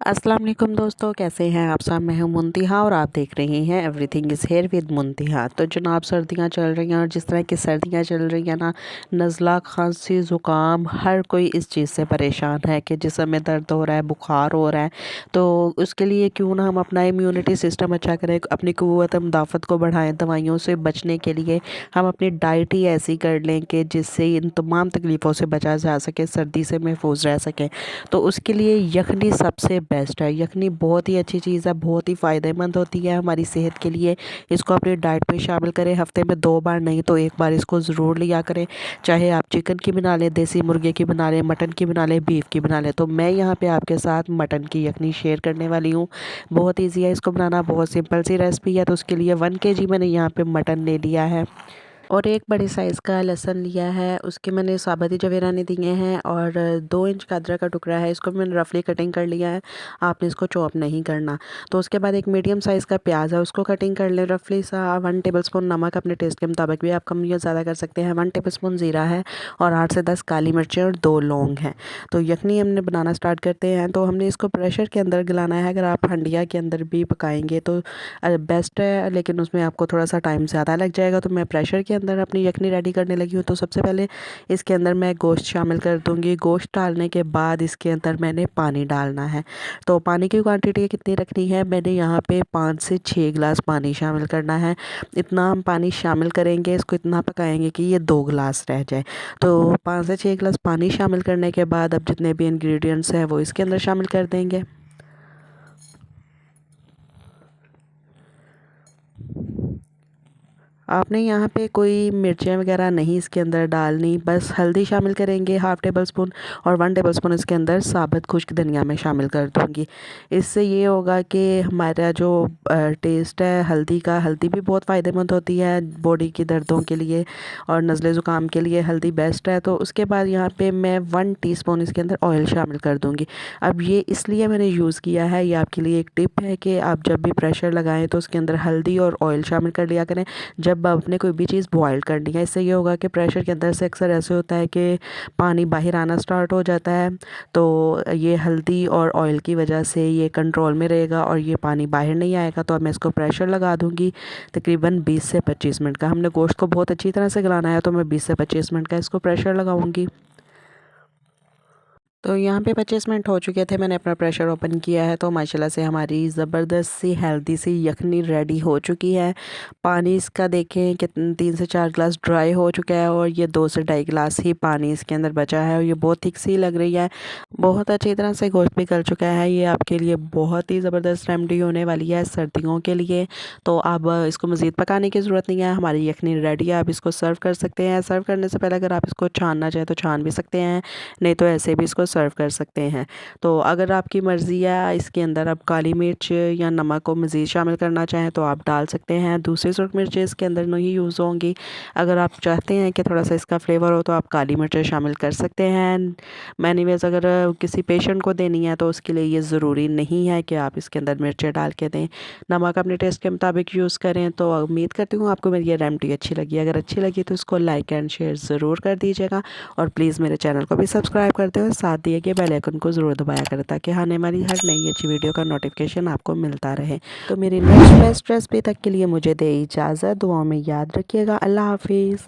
अस्सलाम वालेकुम दोस्तों, कैसे हैं आप सब। मैं हूं मुंतिहा और आप देख रहे हैं एवरीथिंग इज़ हेयर विद मुंतिहा। तो जनाब, सर्दियां चल रही हैं और जिस तरह की सर्दियां चल रही हैं ना, नज़ला, खांसी, ज़ुकाम, हर कोई इस चीज़ से परेशान है कि जिस्म में दर्द हो रहा है, बुखार हो रहा है। तो उसके लिए क्यों ना हम अपना इम्यूनिटी सिस्टम अच्छा करें, अपनी क़ुव्वत मुदाफ़त को बढ़ाएँ। दवाइयों से बचने के लिए हम अपनी डाइट ही ऐसी कर लें कि जिससे इन तमाम तकलीफ़ों से बचा जा सके, सर्दी से महफूज रह सकें। तो उसके लिए यखनी सबसे बेस्ट है। यखनी बहुत ही अच्छी चीज़ है, बहुत ही फ़ायदेमंद होती है हमारी सेहत के लिए। इसको अपनी डाइट में शामिल करें, हफ्ते में 2 बार नहीं तो 1 बार इसको ज़रूर लिया करें। चाहे आप चिकन की बना लें, देसी मुर्गे की बना लें, मटन की बना लें, बीफ की बना लें। तो मैं यहाँ पे आपके साथ मटन की यखनी शेयर करने वाली हूँ। बहुत ईजी है इसको बनाना, बहुत सिंपल सी रेसिपी है। तो उसके लिए 1 केजी मैंने यहाँ पे मटन ले लिया है और 1 बड़े साइज़ का लहसुन लिया है। उसके मैंने साबुती जवेरानी दिए हैं और 2 इंच का अदरक का टुकड़ा है, इसको मैंने रफली कटिंग कर लिया है। आपने इसको चॉप नहीं करना। तो उसके बाद एक मीडियम साइज़ का प्याज है, उसको कटिंग कर लें रफली सा। 1 टेबलस्पून नमक, अपने टेस्ट के मुताबिक भी आप कम या ज़्यादा कर सकते हैं। 1 टेबलस्पून ज़ीरा है और 8 से 10 काली मिर्चें और 2 लौंग हैं। तो यखनी हमने बनाना स्टार्ट करते हैं। तो हमने इसको प्रेशर के अंदर गलाना है। अगर आप हंडिया के अंदर भी पकाएंगे तो बेस्ट है, लेकिन उसमें आपको थोड़ा सा टाइम ज़्यादा लग जाएगा। तो मैं प्रेशर के अंदर अपनी यखनी रेडी करने लगी हूँ। तो सबसे पहले इसके अंदर मैं गोश्त शामिल कर दूँगी। गोश्त डालने के बाद इसके अंदर मैंने पानी डालना है। तो पानी की क्वांटिटी कितनी रखनी है, मैंने यहाँ पे 5 से 6 गिलास पानी शामिल करना है। इतना हम पानी शामिल करेंगे, इसको इतना पकाएंगे कि ये 2 गिलास रह जाए। तो 5 से 6 गिलास पानी शामिल करने के बाद अब जितने भी इंग्रेडिएंट्स हैं वो इसके अंदर शामिल कर देंगे। आपने यहाँ पे कोई मिर्चें वगैरह नहीं इसके अंदर डालनी, बस हल्दी शामिल करेंगे 1/2 टेबलस्पून और 1 टेबलस्पून इसके अंदर साबुत खुश्क धनिया मैं शामिल कर दूँगी। इससे ये होगा कि हमारा जो टेस्ट है हल्दी का, हल्दी भी बहुत फ़ायदेमंद होती है बॉडी की दर्दों के लिए और नज़ले ज़ुकाम के लिए हल्दी बेस्ट है। तो उसके बाद यहाँ पे मैं 1 टीस्पून इसके अंदर ऑयल शामिल कर दूँगी। अब ये इसलिए मैंने यूज़ किया है, ये आपके लिए एक टिप है कि आप जब भी प्रेशर लगाएँ तो उसके अंदर हल्दी और ऑयल शामिल कर लिया करें जब आपने कोई भी चीज़ बॉयल करनी है। इससे ये होगा कि प्रेशर के अंदर से अक्सर ऐसे होता है कि पानी बाहर आना स्टार्ट हो जाता है। तो ये हल्दी और ऑयल की वजह से ये कंट्रोल में रहेगा और ये पानी बाहर नहीं आएगा। तो अब मैं इसको प्रेशर लगा दूँगी तकरीबन 20 से 25 मिनट का। हमने गोश्त को बहुत अच्छी तरह से गलाना है, तो मैं 20 से 25 मिनट का इसको प्रेशर लगाऊंगी। तो यहाँ पे 25 मिनट हो चुके थे, मैंने अपना प्रेशर ओपन किया है। तो माशाल्लाह से हमारी ज़बरदस्त सी हेल्दी सी यखनी रेडी हो चुकी है। पानी इसका देखें कि 3 से 4 गिलास ड्राई हो चुका है और ये 2 से ढाई गिलास ही पानी इसके अंदर बचा है और ये बहुत थिक सी लग रही है। बहुत अच्छी तरह से गोश्त भी गल चुका है। ये आपके लिए बहुत ही ज़बरदस्त रेमेडी होने वाली है सर्दियों के लिए। तो अब इसको मज़ीद पकाने की ज़रूरत नहीं है, हमारी यखनी रेडी है। आप इसको सर्व कर सकते हैं। सर्व करने से पहले अगर आप इसको छानना चाहें तो छान भी सकते हैं, नहीं तो ऐसे भी इसको सर्व कर सकते हैं। तो अगर आपकी मर्ज़ी है, इसके अंदर आप काली मिर्च या नमक को मज़ीद शामिल करना चाहें तो आप डाल सकते हैं। दूसरी सूरत मिर्चें इसके अंदर नहीं यूज़ होंगी। अगर आप चाहते हैं कि थोड़ा सा इसका फ्लेवर हो तो आप काली मिर्चें शामिल कर सकते हैं। एनीवेज़ अगर किसी पेशेंट को देनी है तो उसके लिए ये ज़रूरी नहीं है कि आप इसके अंदर मिर्चें डाल के दें। नमक अपने टेस्ट के मुताबिक यूज़ करें। तो उम्मीद करती हूँ आपको मेरी ये रेमेडी अच्छी लगी। अगर अच्छी लगी तो इसको लाइक एंड शेयर ज़रूर कर दीजिएगा और प्लीज़ मेरे चैनल को भी सब्सक्राइब कर दें और साथ दिए गए बेल आइकन को ज़रूर दबाया करें ताकि आने वाली हर नई अच्छी वीडियो का नोटिफिकेशन आपको मिलता रहे। तो मेरी नेक्स्ट बेस्ट रेसिपी तक के लिए मुझे दे इजाज़त। दुआओं में याद रखिएगा। अल्लाह हाफिज़।